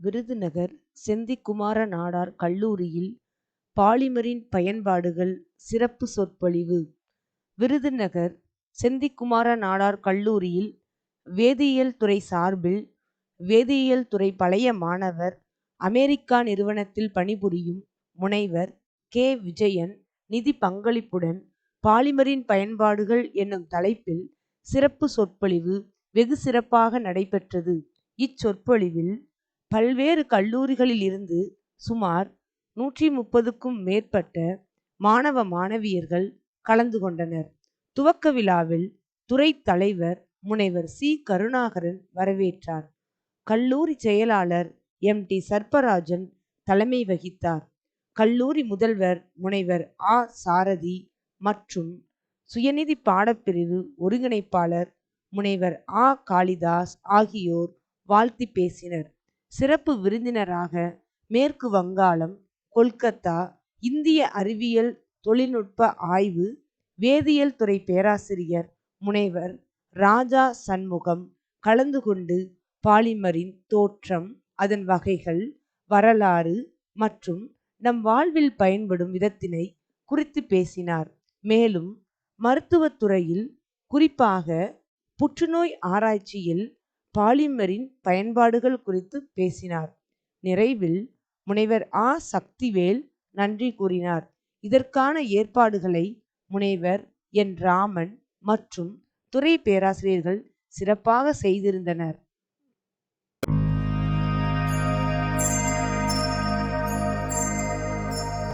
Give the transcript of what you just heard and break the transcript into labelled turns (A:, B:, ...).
A: விருதுநகர் செந்திக்குமார நாடார் கல்லூரியில் பாலிமரின் பயன்பாடுகள் சிறப்பு சொற்பொழிவு. விருதுநகர் செந்திக்குமார நாடார் கல்லூரியில் வேதியியல் துறை சார்பில் வேதியியல் துறை பழைய மாணவர், அமெரிக்கா நிறுவனத்தில் பணிபுரியும் முனைவர் கே. விஜயன் நிதி பங்களிப்புடன் பாலிமரின் பயன்பாடுகள் என்னும் தலைப்பில் சிறப்பு சொற்பொழிவு வெகு சிறப்பாக நடைபெற்றது. இச்சொற்பொழிவில் பல்வேறு கல்லூரிகளில் இருந்து சுமார் 130க்கும் மேற்பட்ட மாணவ மாணவியர்கள் கலந்து கொண்டனர். துவக்க விழாவில் துறை தலைவர் முனைவர் சி. கருணாகரன் வரவேற்றார். கல்லூரி செயலாளர் எம்.டி. சர்ப்பராஜன் தலைமை வகித்தார். கல்லூரி முதல்வர் முனைவர் ஆ. சாரதி மற்றும் சுயநிதி பாடப்பிரிவு ஒருங்கிணைப்பாளர் முனைவர் ஆ. காளிதாஸ் ஆகியோர் வாழ்த்தி பேசினர். சிறப்பு விருந்தினராக மேற்கு வங்காளம், கொல்கத்தா இந்திய அறிவியல் தொழில்நுட்ப ஆய்வு வேதியியல் துறை பேராசிரியர் முனைவர் ராஜா சண்முகம் கலந்து கொண்டு பாலிமரின் தோற்றம், அதன் வகைகள், வரலாறு மற்றும் நம் வாழ்வில் பயன்படும் விதத்தினை குறித்து பேசினார். மேலும் மருத்துவத்துறையில், குறிப்பாக புற்றுநோய் ஆராய்ச்சியில் பாலிமரின் பயன்பாடுகள் குறித்து பேசினார். நிறைவில் முனைவர் ஆ. சக்திவேல் நன்றி கூறினார். இதற்கான ஏற்பாடுகளை முனைவர் என். ராமன் மற்றும் துறை பேராசிரியர்கள் சிறப்பாக செய்திருந்தனர்.